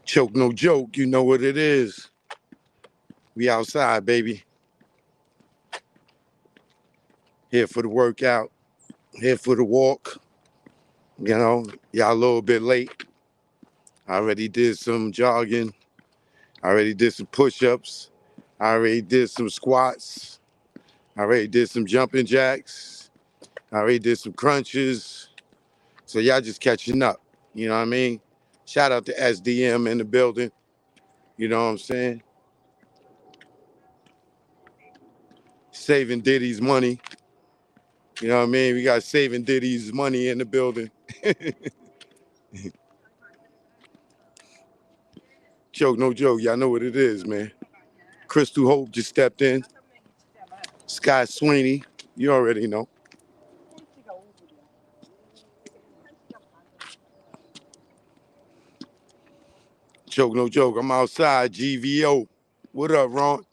Choke no joke, you know what it is. We outside, baby. Here for the workout, here for the walk. You know, y'all a little bit late. I already did some jogging. I already did some push-ups. I already did some squats. I already did some jumping jacks. I already did some crunches. So y'all just catching up. You know what I mean? Shout out to SDM in the building. You know what I'm saying? Saving Diddy's money. You know what I mean? We got saving Diddy's money in the building. Joke, no joke. Y'all know what it is, man. Crystal Hope just stepped in. Sky Sweeney. You already know. Joke, no joke. I'm outside. GVO. What up, Ron?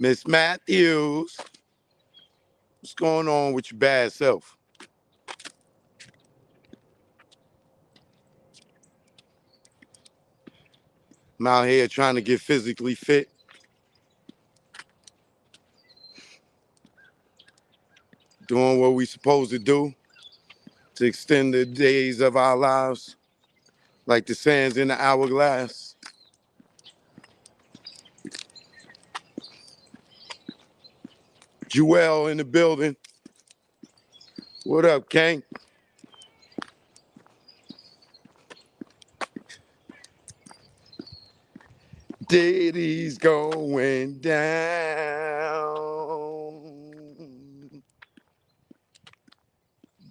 Miss Matthews. What's going on with your bad self? I'm out here trying to get physically fit. Doing what we supposed to do to extend the days of our lives, like the sands in the hourglass. Jewel in the building. What up, King? Diddy's going down.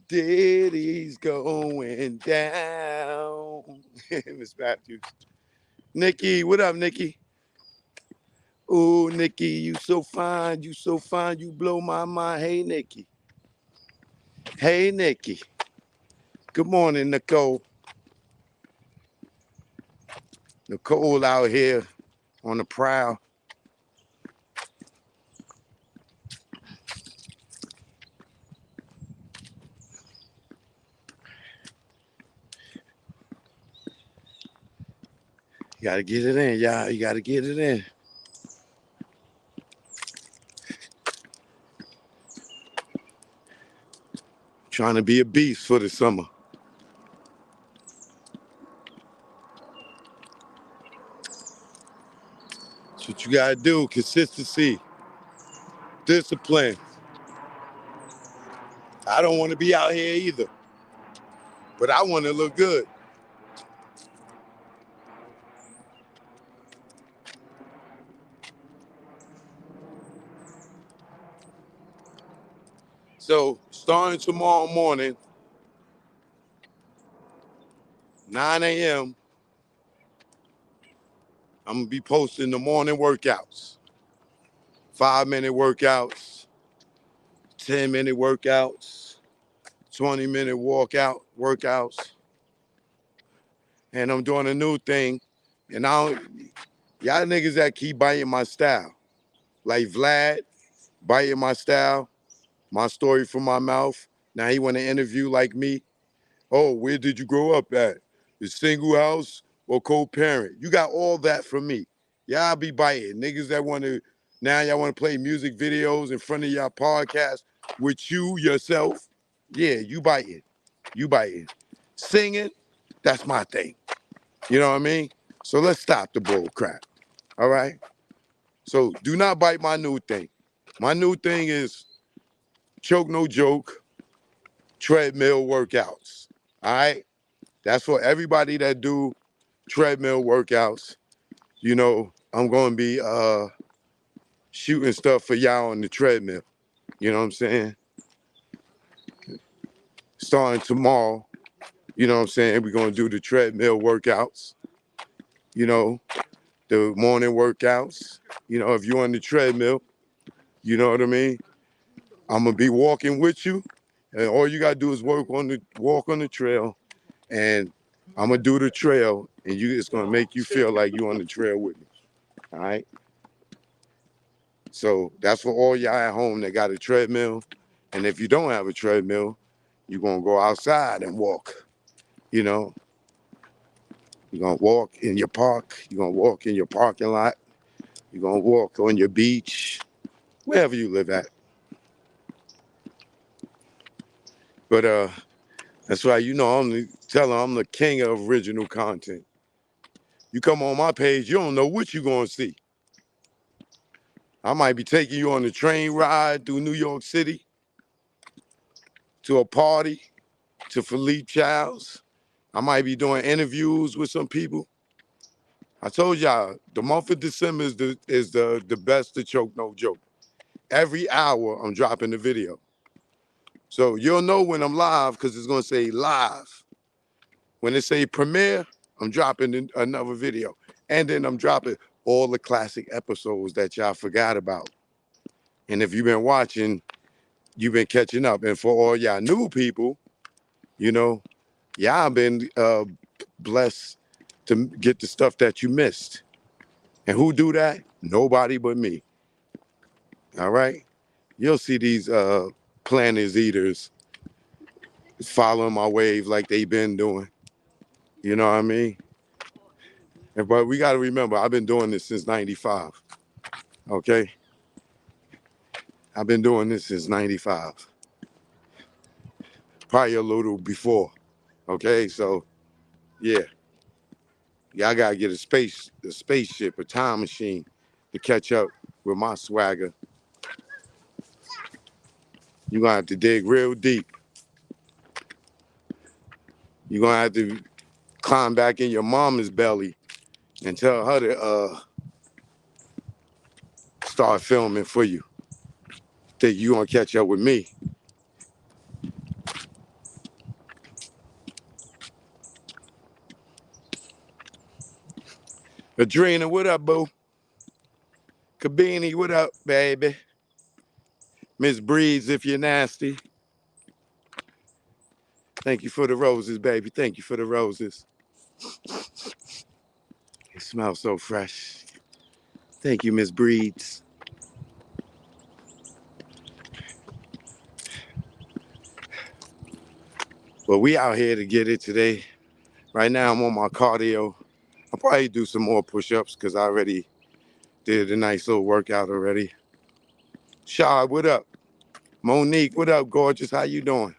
Diddy's going down. Miss Matthews. Nikki, what up, Nikki? Ooh, Nikki, you so fine, you so fine, you blow my mind. Hey, Nikki. Hey, Nikki. Good morning, Nicole. Nicole out here on the prowl. You gotta get it in, y'all. You gotta get it in. Trying to be a beast for the summer. That's what you gotta do. Consistency, discipline. I don't want to be out here either, but I want to look good. So starting tomorrow morning, 9 a.m., I'm gonna be posting the morning workouts. 5-minute workouts, 10-minute workouts, 20-minute workouts. And I'm doing a new thing. And y'all niggas that keep biting my style. Like Vlad, biting my story from my mouth. Now he want to interview like me. Oh, where did you grow up at? The single house or co-parent? You got all that from me. Y'all be biting. Niggas that want to, now y'all want to play music videos in front of y'all podcast with you, yourself. Yeah, you biting. You biting. Singing, that's my thing. You know what I mean? So let's stop the bull crap. All right? So do not bite my new thing. My new thing is choke no joke, treadmill workouts. All right? That's for everybody that do treadmill workouts. You know, I'm going to be shooting stuff for y'all on the treadmill. You know what I'm saying? Starting tomorrow, you know what I'm saying? We're going to do the treadmill workouts. You know, the morning workouts. You know, if you're on the treadmill, you know what I mean? I'm going to be walking with you. And all you got to do is walk on the trail. And I'm going to do the trail. And it's going to make you feel like you're on the trail with me. All right? So that's for all y'all at home that got a treadmill. And if you don't have a treadmill, you're going to go outside and walk. You know, you're going to walk in your park. You're going to walk in your parking lot. You're going to walk on your beach, wherever you live at. But that's why, I'm the king of original content. You come on my page, you don't know what you're going to see. I might be taking you on a train ride through New York City to a party, to Philippe Childs. I might be doing interviews with some people. I told y'all, the month of December is the best to choke, no joke. Every hour, I'm dropping the video. So you'll know when I'm live because it's going to say live. When it say premiere, I'm dropping another video. And then I'm dropping all the classic episodes that y'all forgot about. And if you've been watching, you've been catching up. And for all y'all new people, y'all been blessed to get the stuff that you missed. And who do that? Nobody but me. All right? You'll see these planners eaters following my wave like they've been doing. You know what I mean? But we got to remember, I've been doing this since 95. Okay? I've been doing this since 95. Probably a little before. Okay? So, yeah. Y'all got to get a spaceship, a time machine to catch up with my swagger. You're going to have to dig real deep. You're going to have to climb back in your mama's belly and tell her to start filming for you. Think you going to catch up with me. Adrena, what up, boo? Kabini, what up, baby? Miss Breeze, if you're nasty. Thank you for the roses, baby. Thank you for the roses. It smells so fresh. Thank you, Miss Breeze. Well, we out here to get it today. Right now, I'm on my cardio. I'll probably do some more push-ups because I already did a nice little workout already. Shad, what up? Monique, what up, gorgeous? How you doing?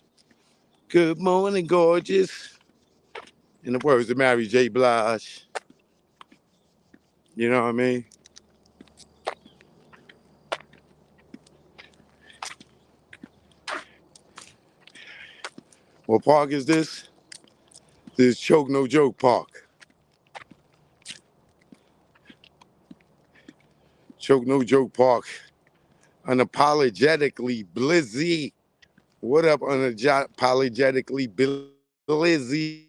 Good morning, gorgeous. In the words of Mary J. Blige. You know what I mean? What park is this? This is Choke No Joke Park. Choke No Joke Park. Unapologetically Blizzy. What up, unapologetically Blizzy?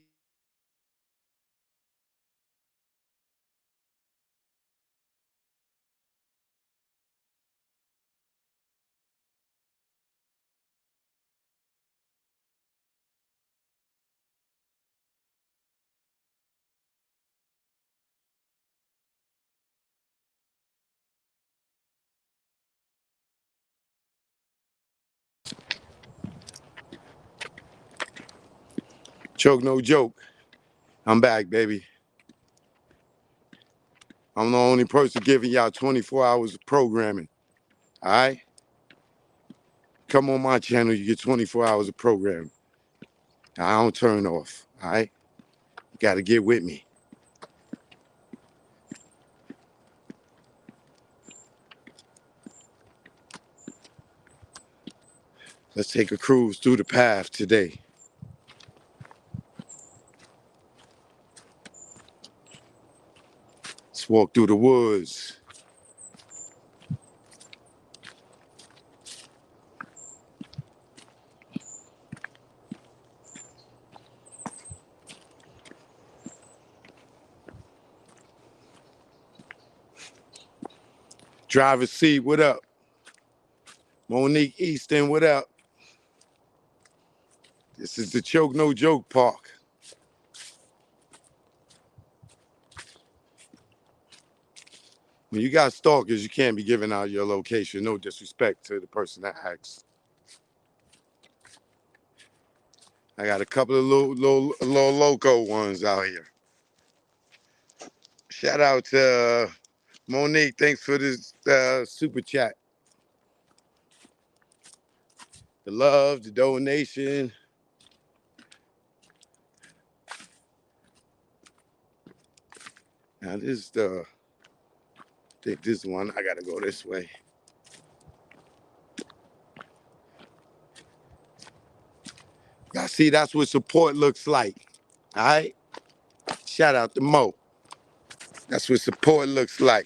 Choke No Joke. I'm back, baby. I'm the only person giving y'all 24 hours of programming. All right? Come on my channel, you get 24 hours of programming. I don't turn off. All right? You got to get with me. Let's take a cruise through the path today. Let's walk through the woods. Driver's seat, what up? Monique Easton, what up? This is the Choke No Joke Park. When you got stalkers, you can't be giving out your location. No disrespect to the person that asks. I got a couple of little loco ones out here. Shout out to Monique. Thanks for this super chat. The love, the donation. Now this is the, I think this one, I gotta go this way. Y'all see, that's what support looks like. All right? Shout out to Mo. That's what support looks like.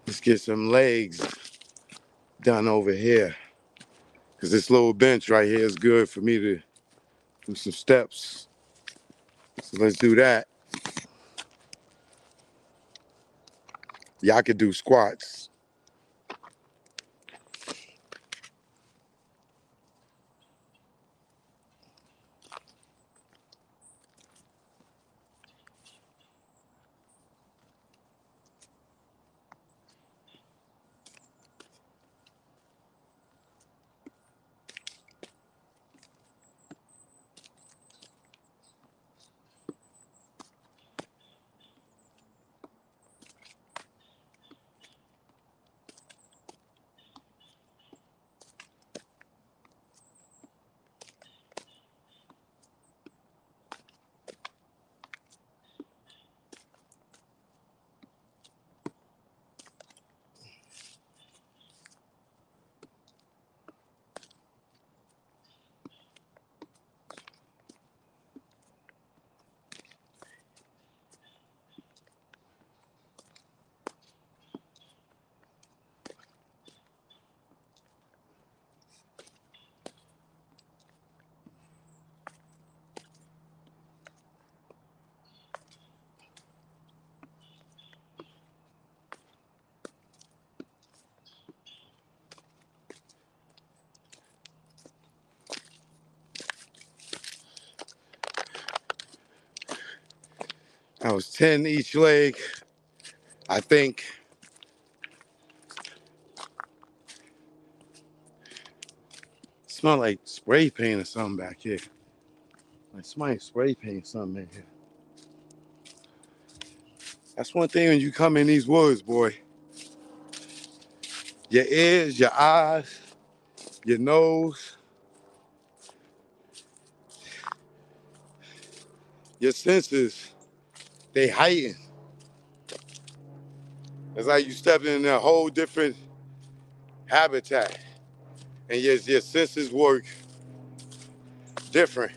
Let's get some legs done over here. Cause this little bench right here is good for me to do some steps. So let's do that. Y'all could do squats. That was 10 each leg. I think it smell like spray paint or something back here. Like somebody spray paint something in here. That's one thing when you come in these woods, boy. Your ears, your eyes, your nose, your senses, they heighten. It's like you stepping in a whole different habitat. And your senses work different.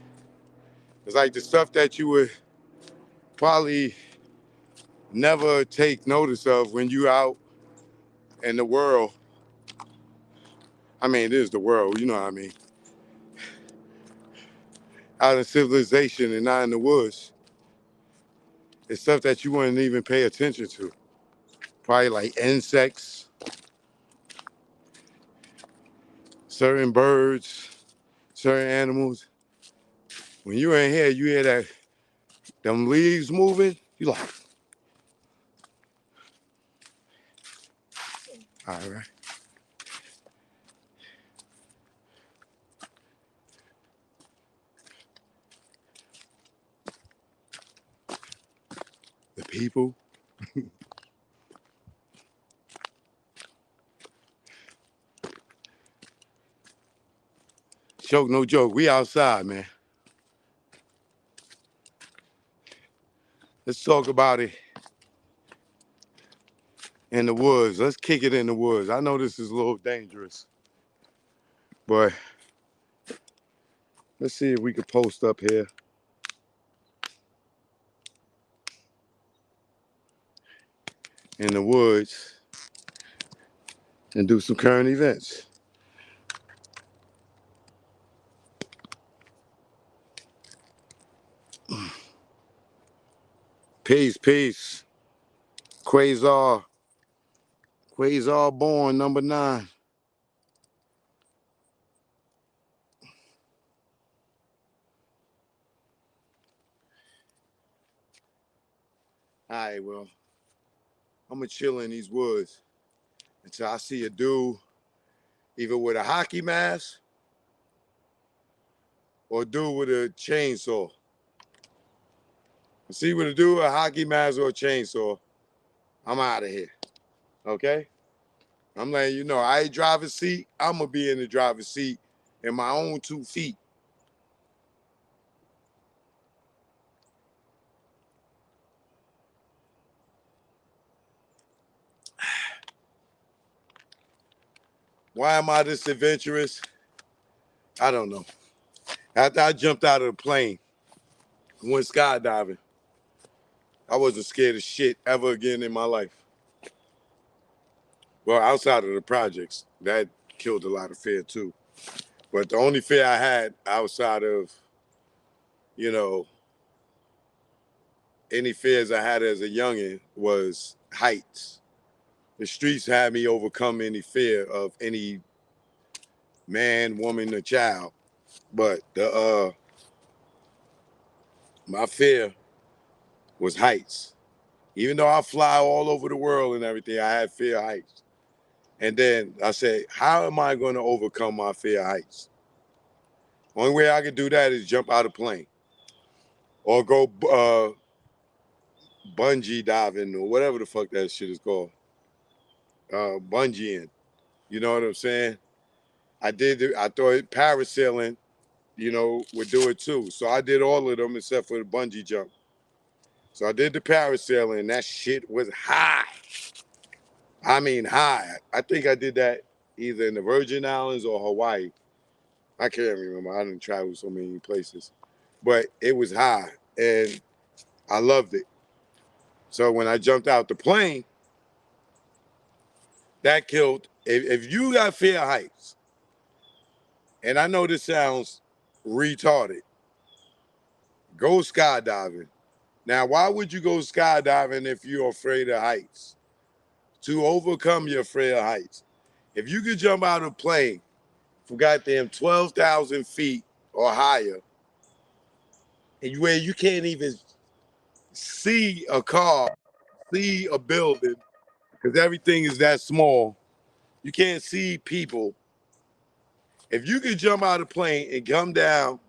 It's like the stuff that you would probably never take notice of when you out in the world. I mean, it is the world, you know what I mean. Out in civilization and not in the woods. It's stuff that you wouldn't even pay attention to. Probably like insects, certain birds, certain animals. When you're in here, you hear that them leaves moving, you like, all right. The people. Joke, no joke. We outside, man. Let's talk about it in the woods. Let's kick it in the woods. I know this is a little dangerous, but let's see if we can post up here in the woods and do some current events. Peace, peace. Quasar born number 9. All right, well, I'm gonna chill in these woods until I see a dude either with a hockey mask or a dude with a chainsaw. I see with a dude with a hockey mask or a chainsaw, I'm out of here. Okay? I'm letting you know, I ain't driver's seat. I'm gonna be in the driver's seat in my own 2 feet. Why am I this adventurous? I don't know. After I jumped out of the plane, went skydiving, I wasn't scared of shit ever again in my life. Well, outside of the projects, that killed a lot of fear too. But the only fear I had outside of, you know, any fears I had as a youngin' was heights. The streets had me overcome any fear of any man, woman, or child. But my fear was heights. Even though I fly all over the world and everything, I had fear of heights. And then I said, how am I going to overcome my fear of heights? Only way I can do that is jump out of a plane or go bungee diving or whatever the fuck that shit is called. Bungeeing. You know what I'm saying? I thought parasailing, would do it too. So I did all of them except for the bungee jump. So I did the parasailing and that shit was high. I mean high. I think I did that either in the Virgin Islands or Hawaii. I can't remember. I didn't travel so many places. But it was high and I loved it. So when I jumped out the plane, that killed. If you got fear of heights, and I know this sounds retarded, go skydiving. Now, why would you go skydiving if you're afraid of heights? To overcome your fear of heights. If you could jump out of a plane from goddamn 12,000 feet or higher, and where you can't even see a car, see a building, because everything is that small, you can't see people. If you could jump out of a plane and come down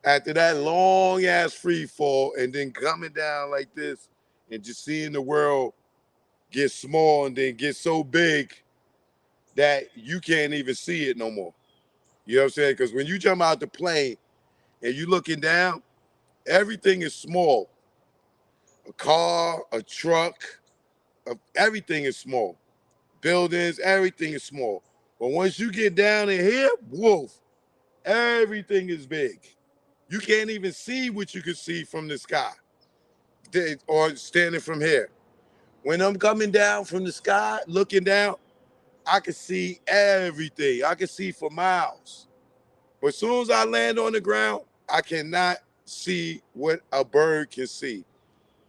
after that long ass free fall and then coming down like this and just seeing the world get small and then get so big that you can't even see it no more. You know what I'm saying? Because when you jump out the plane and you looking down, everything is small. A car, a truck, everything is small. Buildings, everything is small. But once you get down in here, woof, everything is big. You can't even see what you could see from the sky or standing from here. When I'm coming down from the sky, looking down, I can see everything. I can see for miles. But as soon as I land on the ground, I cannot see what a bird can see.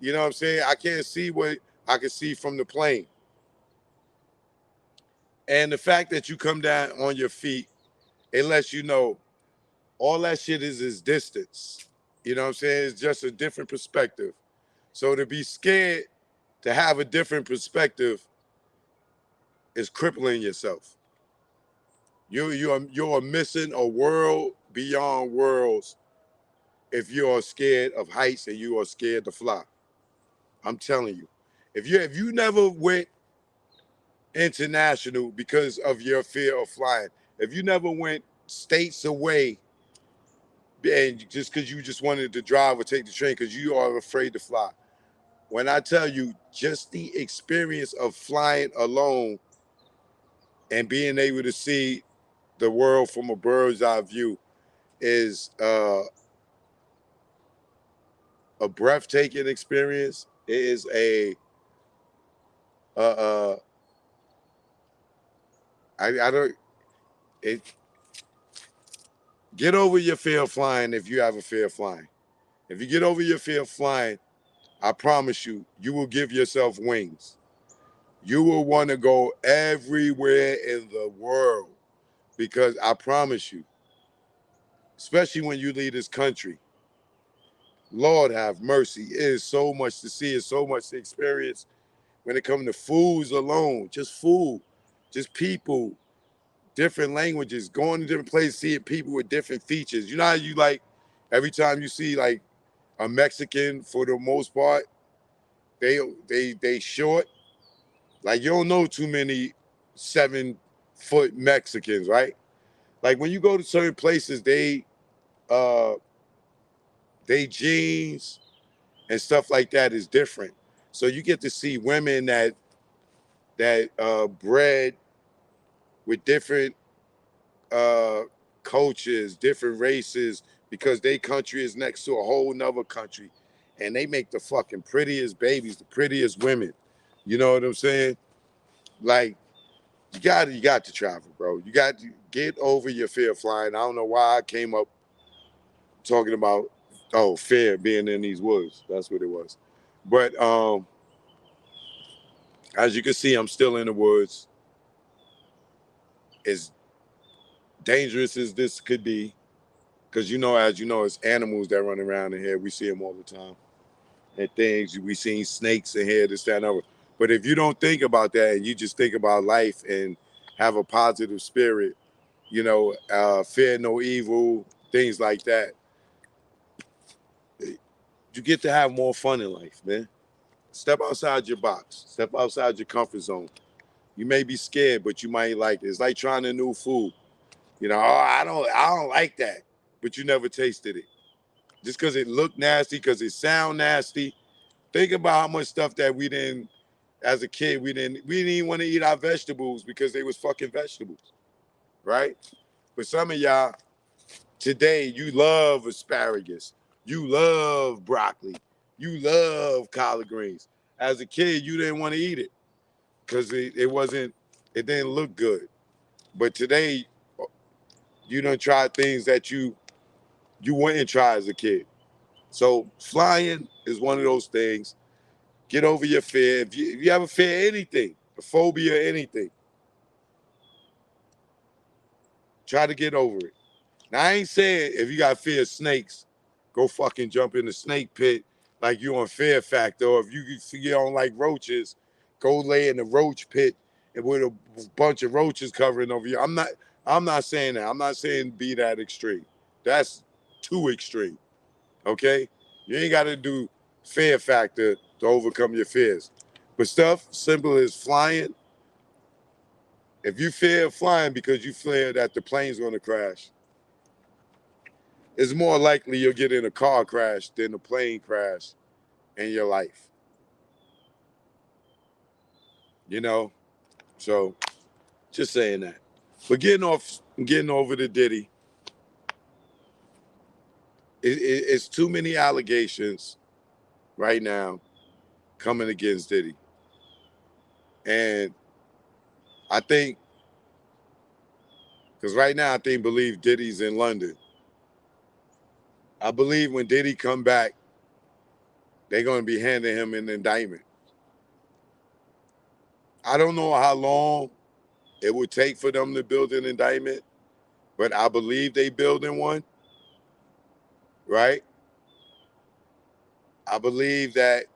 You know what I'm saying? I can't see what I can see from the plane. And the fact that you come down on your feet, it lets you know all that shit is distance. You know what I'm saying? It's just a different perspective. So to be scared to have a different perspective is crippling yourself. You're missing a world beyond worlds if you are scared of heights and you are scared to fly. I'm telling you. If you never went international because of your fear of flying, if you never went states away and just because you just wanted to drive or take the train because you are afraid to fly. When I tell you just the experience of flying alone and being able to see the world from a bird's eye view is a breathtaking experience. It is uh, uh, I don't, it, get over your fear of flying if you have a fear of flying. If you get over your fear of flying, I promise you, you will give yourself wings. You will want to go everywhere in the world because I promise you, especially when you leave this country, Lord have mercy. It is so much to see, it's so much to experience when it comes to foods alone, just food, just people, different languages, going to different places, seeing people with different features. You know how you like every time you see like a Mexican for the most part, they short. Like you don't know too many 7-foot Mexicans, right? Like when you go to certain places, uh they jeans and stuff like that is different. So you get to see women that bred with different uh cultures, different races, because their country is next to a whole nother country. And they make the fucking prettiest babies, the prettiest women. You know what I'm saying? Like you got to travel, bro. You got to get over your fear of flying. I don't know why I came up talking about fear being in these woods. That's what it was. But as you can see, I'm still in the woods. As dangerous as this could be, because as you know, it's animals that run around in here. We see them all the time. And things, we seen snakes in here, this, that, and other. But if you don't think about that and you just think about life and have a positive spirit, fear no evil, things like that, you get to have more fun in life, man. Step outside your box. Step outside your comfort zone. You may be scared, but you might like it. It's like trying a new food. I don't like that, but you never tasted it. Just because it looked nasty, because it sound nasty. Think about how much stuff that we didn't, as a kid, we didn't even want to eat our vegetables because they was fucking vegetables, right? But some of y'all today, you love asparagus, you love broccoli, you love collard greens. As a kid, you didn't want to eat it because it didn't look good. But today, you done try things that you wouldn't try as a kid. So flying is one of those things. Get over your fear. If you have a fear of anything, a phobia, anything, try to get over it. Now, I ain't saying if you got fear of snakes, go fucking jump in the snake pit like you on Fear Factor. Or if you don't like roaches, go lay in the roach pit and with a bunch of roaches covering over you. I'm not saying that. I'm not saying be that extreme. That's too extreme. Okay? You ain't got to do Fear Factor to overcome your fears. But stuff simple as flying. If you fear flying because you fear that the plane's going to crash, it's more likely you'll get in a car crash than a plane crash in your life. You know? So just saying that. But getting over to Diddy, it's too many allegations right now coming against Diddy. And I think, because right now I believe Diddy's in London. I believe when Diddy come back, they're going to be handing him an indictment. I don't know how long it would take for them to build an indictment, but I believe they building one, right? I believe that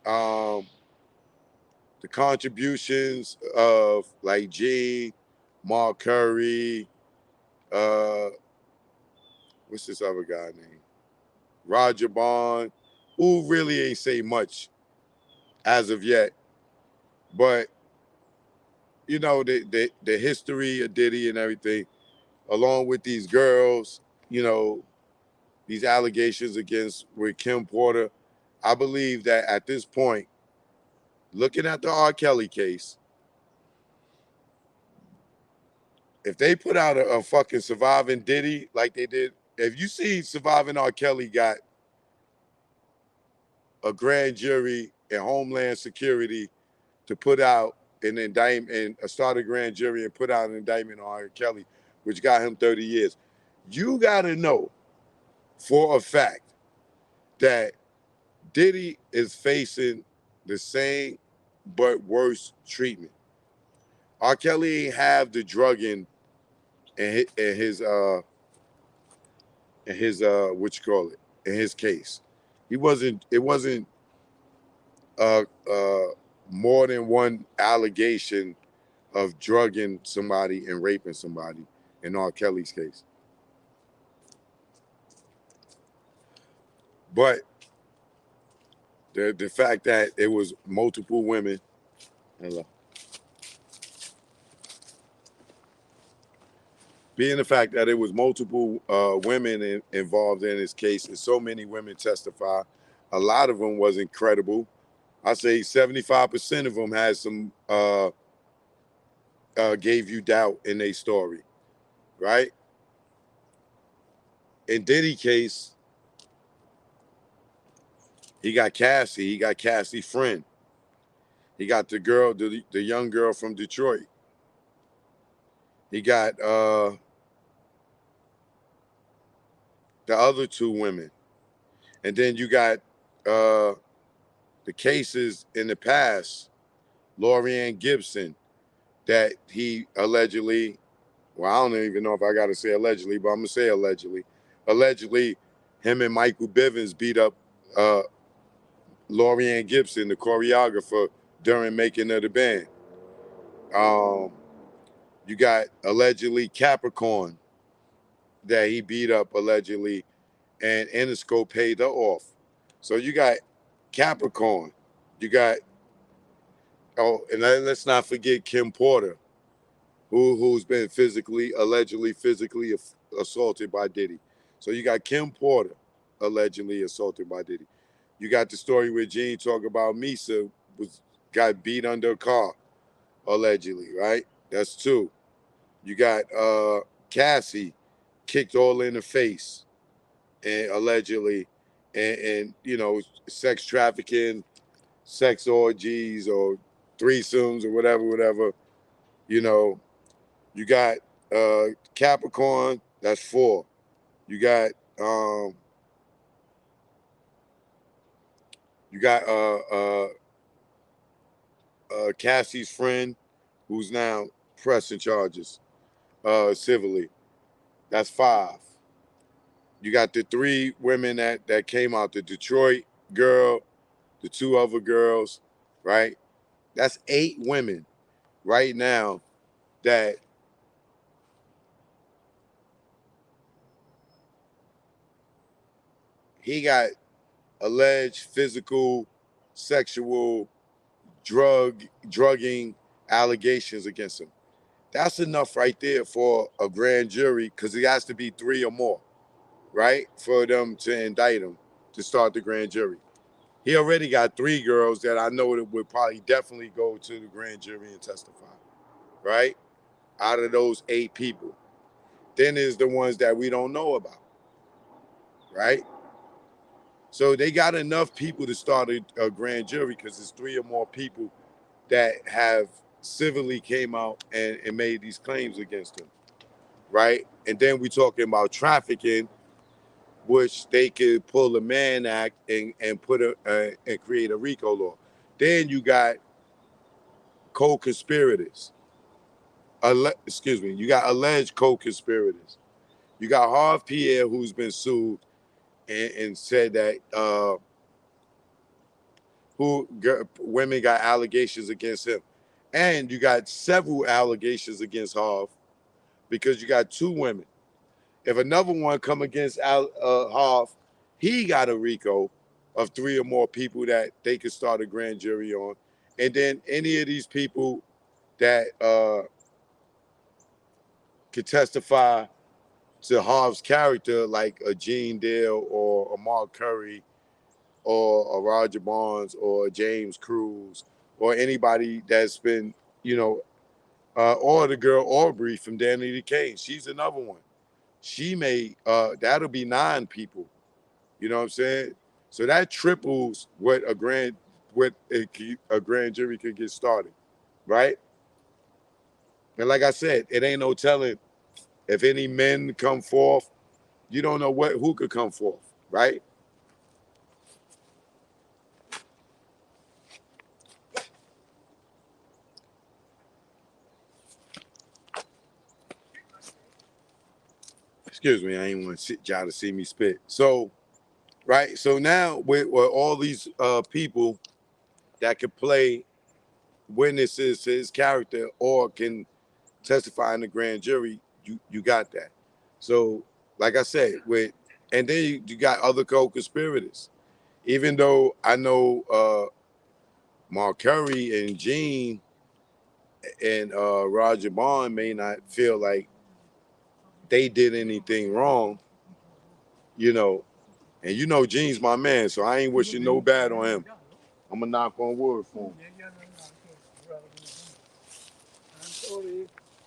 um, the contributions of like G, Mark Curry, uh, what's this other guy name? Roger Bond, who really ain't say much as of yet, but the history of Diddy and everything, along with these girls, these allegations against with Kim Porter. I believe that at this point, looking at the R. Kelly case, if they put out a fucking surviving Diddy like they did, if you see surviving R. Kelly got a grand jury and Homeland Security to put out an indictment and start a grand jury and put out an indictment on R. Kelly, which got him 30 years, you got to know for a fact that Diddy is facing the same but worse treatment. R. Kelly ain't have the drugging in his what you call it, in his case. It wasn't uh uh more than one allegation of drugging somebody and raping somebody in R. Kelly's case. But the fact that it was multiple women, hello, being the fact that it was multiple women involved in this case, and so many women testify, a lot of them was incredible. I say 75% of them had some gave you doubt in their story, right? In Diddy case, he got Cassie. He got Cassie's friend. He got the girl, the young girl from Detroit. He got the other two women, and then you got the cases in the past. Lorianne Gibson, that he allegedly, well, I don't even know if I got to say allegedly, but I'm gonna say allegedly. Allegedly, him and Michael Bivins beat up Lorianne Gibson, the choreographer, during making of the band. You got allegedly Capricorn that he beat up allegedly, and Interscope paid her off. So you got Capricorn. You got, and let's not forget Kim Porter, who's been allegedly physically assaulted by Diddy. So you got Kim Porter allegedly assaulted by Diddy. You got the story where Gene talk about Misa got beat under a car allegedly, right? That's two. You got Cassie kicked all in the face and allegedly, and sex trafficking, sex orgies or threesomes or whatever. You know, you got Capricorn, that's four. You got um, you got Cassie's friend, who's now pressing charges civilly. That's five. You got the three women that came out, the Detroit girl, the two other girls, right? That's eight women right now that he got alleged physical, sexual, drugging allegations against him. That's enough right there for a grand jury, because it has to be three or more, right? For them to indict him to start the grand jury. He already got three girls that I know that would probably definitely go to the grand jury and testify, right? Out of those eight people. Then there's the ones that we don't know about, right? So they got enough people to start a grand jury, because there's three or more people that have civilly came out and made these claims against him, right? And then we talking about trafficking, which they could pull a Mann Act and put and create a RICO law. Then you got co-conspirators. Excuse me. You got alleged co-conspirators. You got Harv Pierre, who's been sued and said that women got allegations against him, and you got several allegations against Harv, because you got two women. If another one come against Harv, he got a RICO of three or more people that they could start a grand jury on. And then any of these people that could testify to Harv's character, like a Gene Dale or a Mark Curry or a Roger Barnes or a James Cruz or anybody that's been, or the girl Aubrey from Danny the Kane. She's another one. She may, that'll be nine people. You know what I'm saying? So that triples what a grand jury could get started, right? And like I said, it ain't no telling if any men come forth. You don't know who could come forth, right? Excuse me, I ain't want to y'all to see me spit. So, right. So now with all these people that could play witnesses to his character or can testify in the grand jury, you got that. So, like I said, and then you got other co-conspirators. Even though I know Mark Curry and Gene and Roger Bond may not feel like they did anything wrong, you know, and Gene's my man, so I ain't wishing no bad on him. I'm gonna knock on wood for him.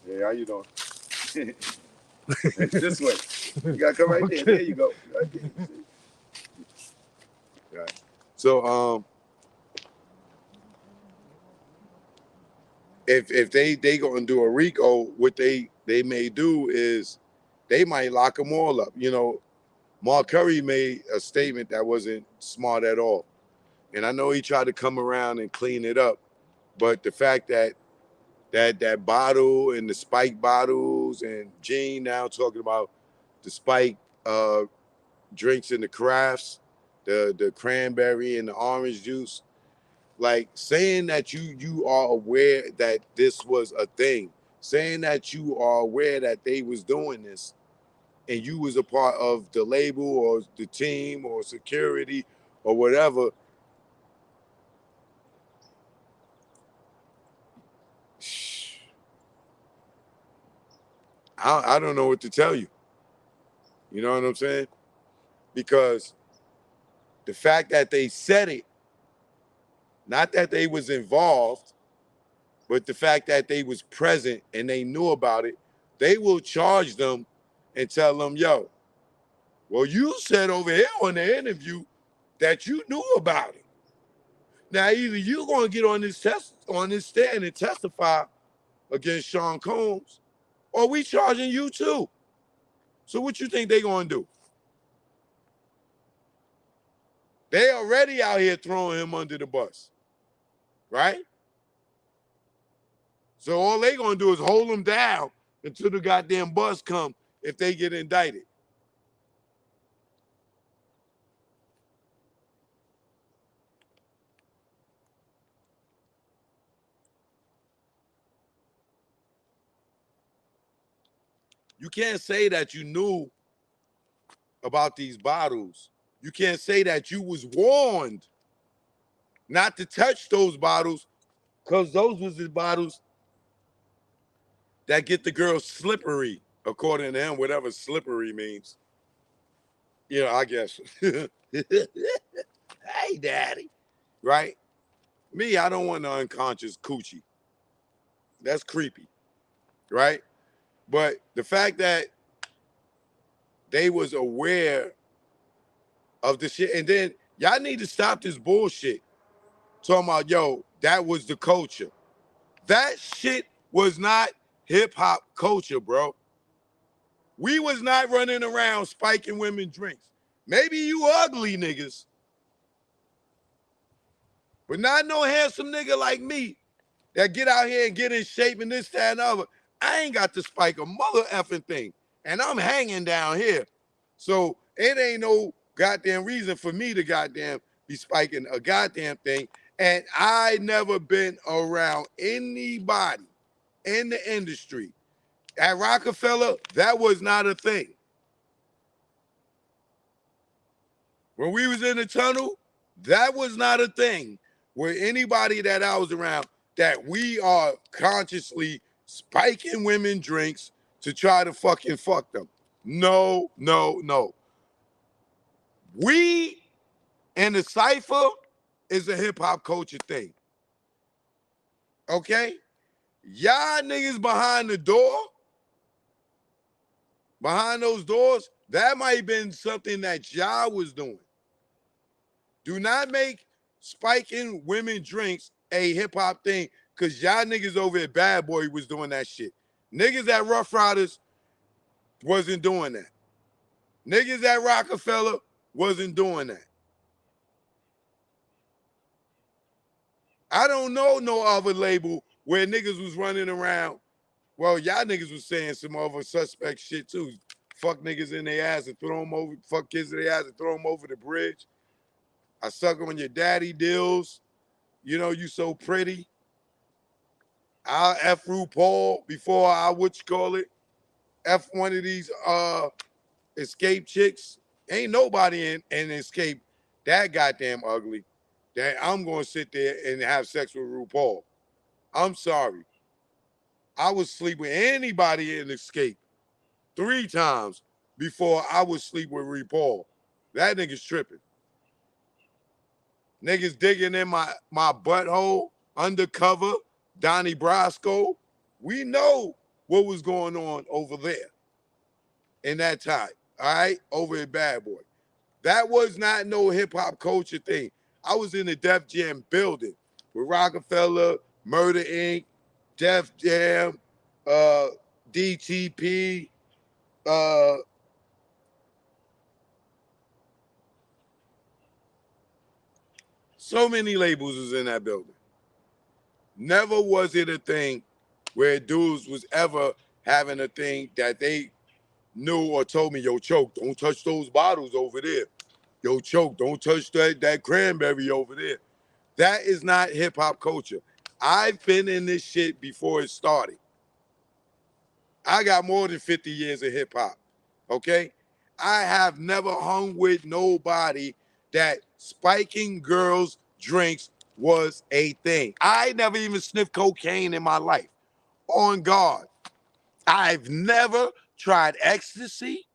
Hey, how you doing? This way. You gotta come right there. There you go. Right there. Right. So if they gonna do a RICO, what they may do is they might lock them all up. Mark Curry made a statement that wasn't smart at all, and I know he tried to come around and clean it up, but the fact that bottle and the spike bottles and Gene now talking about the spike drinks and the crafts, the cranberry and the orange juice, like saying that you are aware that this was a thing, saying that you are aware that they was doing this and you was a part of the label or the team or security or whatever. I don't know what to tell you. You know what I'm saying? Because the fact that they said it, not that they was involved, but the fact that they was present and they knew about it, they will charge them and tell them, yo, well, you said over here on the interview that you knew about it. Now, either you're going to get on this stand and testify against Sean Combs, or we charging you too. So what you think they going to do? They already out here throwing him under the bus, right? So all they going to do is hold him down until the goddamn bus come if they get indicted. You can't say that you knew about these bottles. You can't say that you was warned not to touch those bottles because those was the bottles that get the girl slippery, according to him, whatever slippery means. I guess. Hey, daddy. Right? Me, I don't want the unconscious coochie. That's creepy. Right? But the fact that they was aware of the shit, and then y'all need to stop this bullshit. Talking about, yo, that was the culture. That shit was not hip hop culture, bro. We was not running around spiking women drinks. Maybe you ugly niggas, but not no handsome nigga like me that get out here and get in shape and this, that, and the other. I ain't got to spike a mother effing thing. And I'm hanging down here. So it ain't no goddamn reason for me to goddamn be spiking a goddamn thing. And I never been around anybody in the industry. At Rockefeller, that was not a thing. When we was in the tunnel, that was not a thing. With anybody that I was around, that we are consciously spiking women drinks to try to fucking fuck them. No, no, no. We and the cipher is a hip hop culture thing. Okay? Y'all niggas behind the door, behind those doors, that might have been something that y'all was doing. Do not make spiking women drinks a hip hop thing, because y'all niggas over at Bad Boy was doing that shit. Niggas at Rough Riders wasn't doing that. Niggas at Rockefeller wasn't doing that. I don't know no other label where niggas was running around. Well, y'all niggas was saying some other suspect shit too. fuck niggas in their ass and throw them over, fuck kids in their ass and throw them over the bridge. I suck on your daddy deals. You know, you so pretty. I'll F RuPaul before I, what you call it, F one of these escape chicks. Ain't nobody in escape that goddamn ugly that I'm going to sit there and have sex with RuPaul. I'm sorry. I would sleep with anybody in escape 3 times before I would sleep with RuPaul. That nigga's tripping. Niggas digging in my butthole, undercover, Donnie Brasco. We know what was going on over there in that time, all right, over at Bad Boy. That was not no hip-hop culture thing. I was in the Def Jam building with Rockefeller, Murder Inc., Def Jam, DTP, so many labels was in that building. Never was it a thing where dudes was ever having a thing that they knew or told me, yo, Choke, don't touch those bottles over there. Yo, Choke, don't touch that cranberry over there. That is not hip hop culture. I've been in this shit before it started. I got more than 50 years of hip hop. Okay? I have never hung with nobody that spiking girls' drinks was a thing. I never even sniffed cocaine in my life. On guard. I've never tried ecstasy.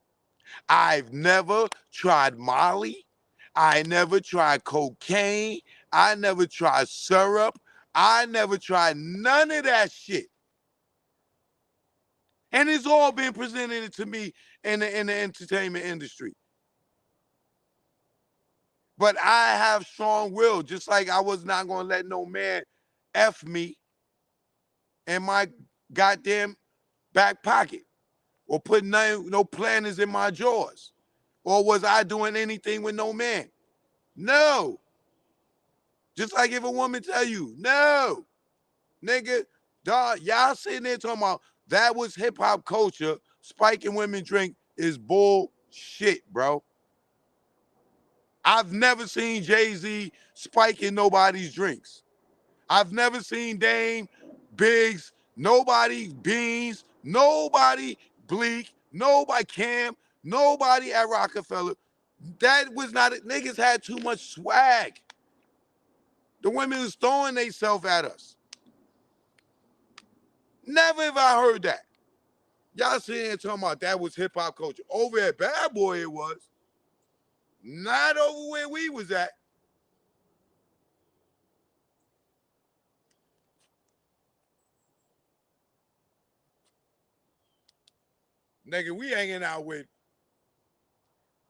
I've never tried Molly. I never tried cocaine. I never tried syrup. I never tried none of that shit. And it's all been presented to me in the entertainment industry. But I have strong will, just like I was not going to let no man F me in my goddamn back pocket or put no planners in my drawers. Or was I doing anything with no man? No. Just like if a woman tell you, no, nigga, dog, y'all sitting there talking about that was hip hop culture, spiking women drink is bullshit, bro. I've never seen Jay-Z spiking nobody's drinks. I've never seen Dame, Biggs, nobody, Beans, nobody, Bleak, nobody, Cam, nobody at Rockefeller. That was not it. Niggas had too much swag. The women was throwing themselves at us. Never have I heard that. Y'all sitting here talking about that was hip hop culture. Over at Bad Boy it was. Not over where we was at. Nigga, we hanging out with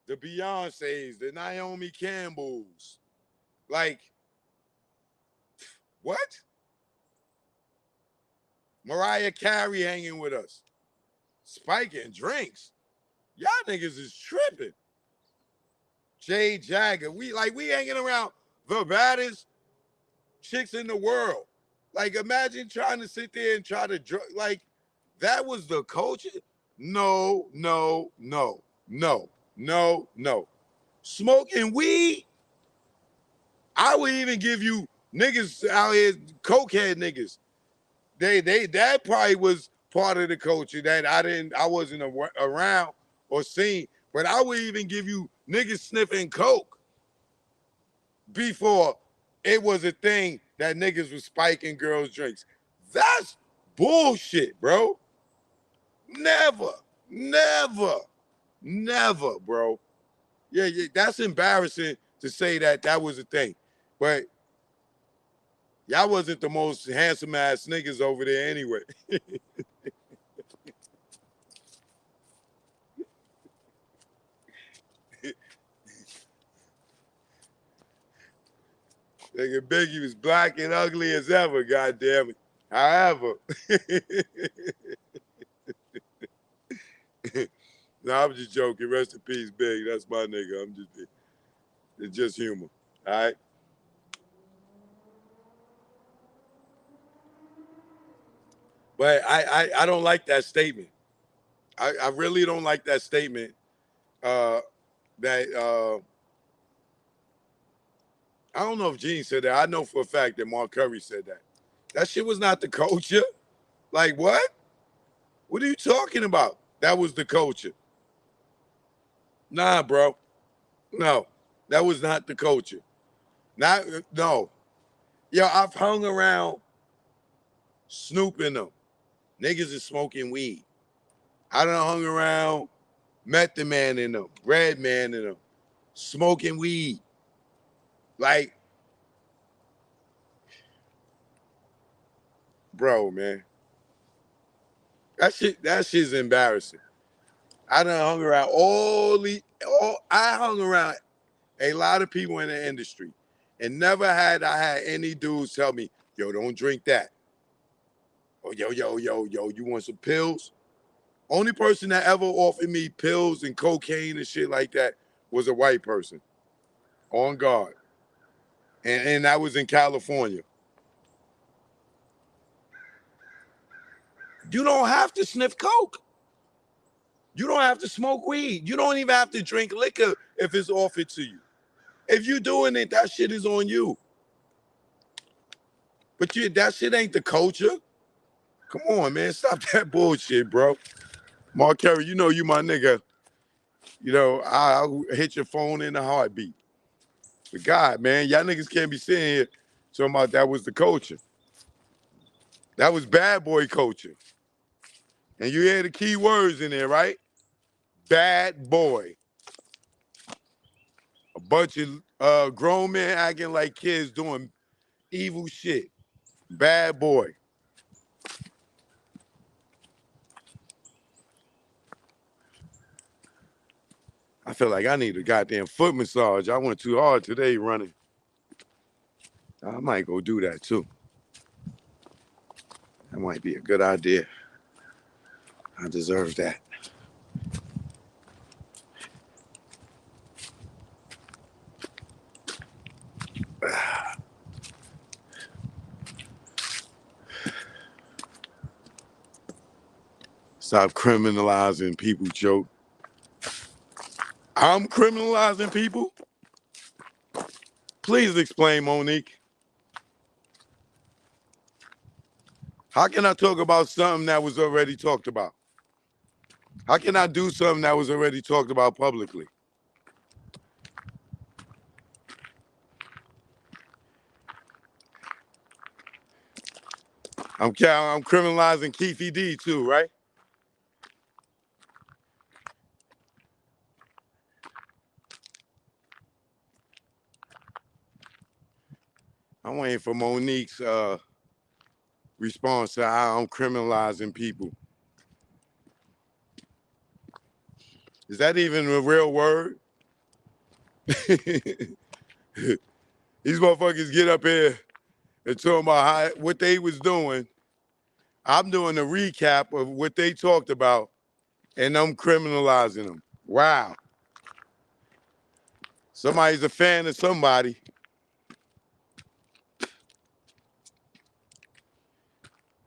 the Beyoncés, the Naomi Campbells. Like, what? Mariah Carey hanging with us. Spiking drinks. Y'all niggas is tripping. Jay Jagger. We hanging around the baddest chicks in the world. Like, imagine trying to sit there and try to like that was the culture. No, no, no, no, no, no. Smoking weed, I would even give you niggas out here, cokehead niggas. They that probably was part of the culture that I wasn't around or seen. But I would even give you niggas sniffing coke before it was a thing that niggas was spiking girls' drinks. That's bullshit, bro. Never, never, never, bro. Yeah, that's embarrassing to say that was a thing. But y'all wasn't the most handsome ass niggas over there anyway. Nigga Biggie was black and ugly as ever, goddamn it. However, no, I'm just joking. Rest in peace, Big. That's my nigga. It's just humor. All right. But I don't like that statement. I really don't like that statement. That I don't know if Gene said that. I know for a fact that Mark Curry said that. That shit was not the culture. Like what? What are you talking about? That was the culture. Nah, bro. No, that was not the culture. Not no. Yo, I've hung around Snoop in them. Niggas is smoking weed. I done hung around Method Man in them, Red Man in them, smoking weed. Like, bro, man, that shit's embarrassing. I done hung around I hung around a lot of people in the industry, and never had I had any dudes tell me, yo, don't drink that. Or yo, you want some pills? Only person that ever offered me pills and cocaine and shit like that was a white person on guard. And that was in California. You don't have to sniff coke. You don't have to smoke weed. You don't even have to drink liquor if it's offered to you. If you doing it, that shit is on you. But that shit ain't the culture. Come on, man. Stop that bullshit, bro. Mark Carey, you know you my nigga. You know, I'll hit your phone in a heartbeat. But God, man, y'all niggas can't be sitting here talking about that was the culture. That was bad boy culture. And you hear the key words in there, right? Bad boy. A bunch of grown men acting like kids doing evil shit. Bad boy. I feel like I need a goddamn foot massage. I went too hard today running. I might go do that too. That might be a good idea. I deserve that. Stop criminalizing people, Joe. I'm criminalizing people? Please explain, Monique. How can I talk about something that was already talked about? How can I do something that was already talked about publicly? I'm criminalizing Keefy D too, right? I'm waiting for Monique's response to how I'm criminalizing people. Is that even a real word? These motherfuckers get up here and talk about what they was doing. I'm doing a recap of what they talked about, and I'm criminalizing them. Wow. Somebody's a fan of somebody.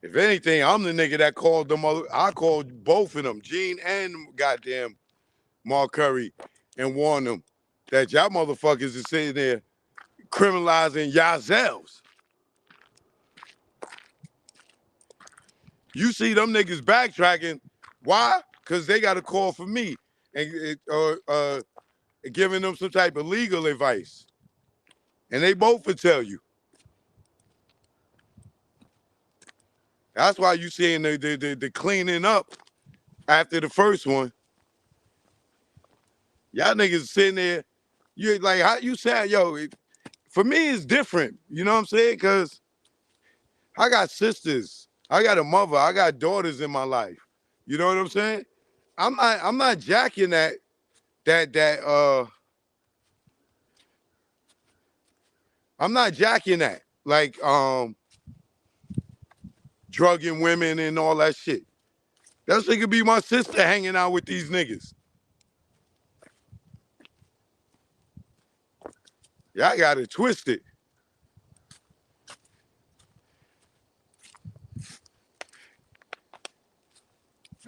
If anything, I'm the nigga that called them. I called both of them, Gene and goddamn Mark Curry, and warned them that y'all motherfuckers is sitting there criminalizing yourselves. You see them niggas backtracking. Why? Because they got a call from me and giving them some type of legal advice. And they both would tell you. That's why you seeing the cleaning up after the first one. Y'all niggas sitting there, you like how you saying, yo, for me it's different. You know what I'm saying? Because I got sisters, I got a mother, I got daughters in my life. You know what I'm saying? I'm not jacking that I'm not jacking that. Like drugging women and all that shit. That shit could be my sister hanging out with these niggas. Y'all got it twisted.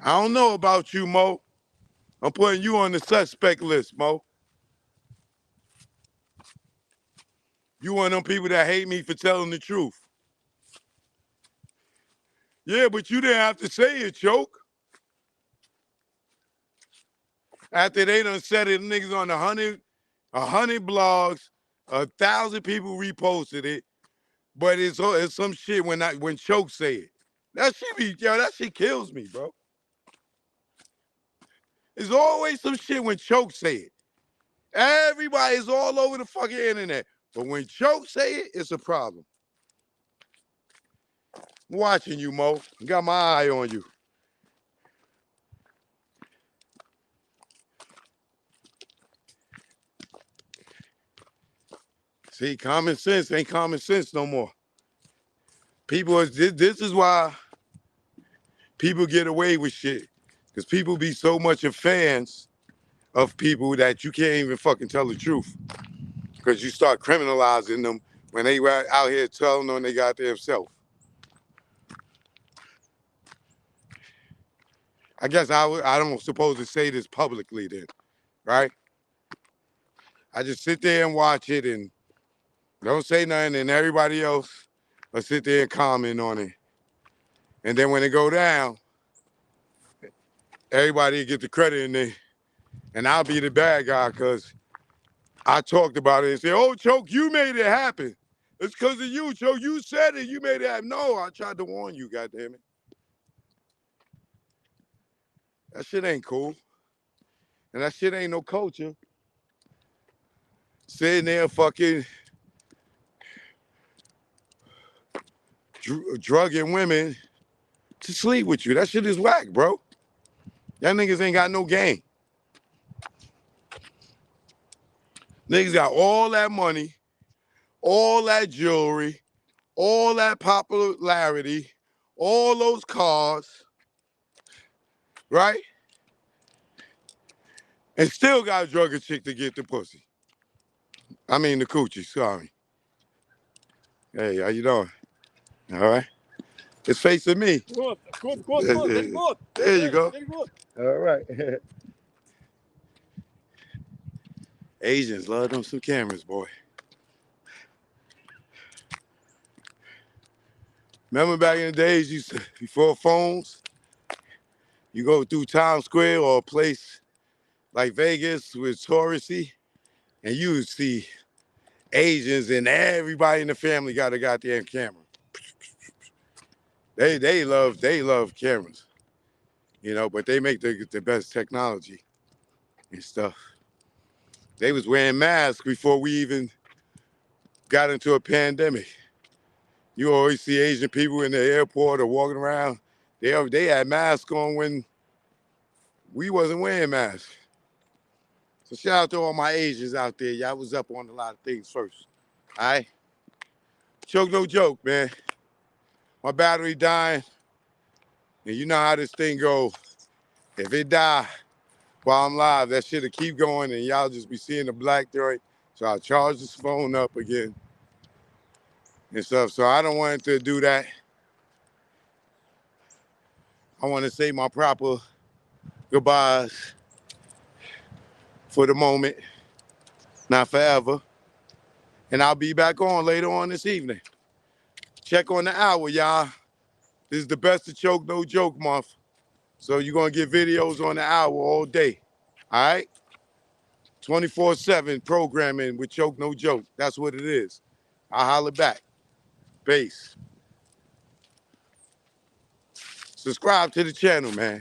I don't know about you, Mo. I'm putting you on the suspect list, Mo. You one of them people that hate me for telling the truth. Yeah, but you didn't have to say it, Choke. After they done said it, niggas on 100 blogs, 1,000 people reposted it, but it's some shit when Choke say it. That shit kills me, bro. There's always some shit when Choke say it. Everybody's all over the fucking internet. But when Choke say it, it's a problem. I'm watching you, Mo. Got my eye on you. See, common sense ain't common sense no more. This is why people get away with shit. Because people be so much of fans of people that you can't even fucking tell the truth. Because you start criminalizing them when they were out here telling on they goddamn self. I guess I don't suppose to say this publicly then, right? I just sit there and watch it and don't say nothing, and everybody else will sit there and comment on it. And then when it go down, everybody get the credit in there, and I'll be the bad guy because I talked about it and said, oh, Choke, you made it happen. It's because of you, Choke. You said it. You made it happen. No, I tried to warn you, goddammit. That shit ain't cool. And that shit ain't no culture. Sitting there fucking drugging women to sleep with you. That shit is whack, bro. Y'all niggas ain't got no game. Niggas got all that money, all that jewelry, all that popularity, all those cars, right? And still got to drug a chick to get the pussy. I mean the coochie, sorry. Hey, how you doing? All right. It's facing me. Good. Very good. There you go. Very good. All right. Asians love them some cameras, boy. Remember back in the days, before phones, you go through Times Square or a place like Vegas with touristy, and you would see Asians and everybody in the family got a goddamn camera. They love cameras, but they make the best technology and stuff. They was wearing masks before we even got into a pandemic. You always see Asian people in the airport or walking around. They had masks on when we wasn't wearing masks. So shout out to all my Asians out there. Y'all was up on a lot of things first. All right? Choke no joke, man. My battery dying. And you know how this thing goes. If it die while I'm live, that shit'll keep going and y'all just be seeing the black joint. So I'll charge this phone up again and stuff. So I don't want it to do that. I want to say my proper goodbyes for the moment, not forever. And I'll be back on later on this evening. Check on the hour, y'all. This is the best of Choke No Joke month. So you're going to get videos on the hour all day. All right? 24/7 programming with Choke No Joke. That's what it is. I'll holler back. Peace. Subscribe to the channel, man.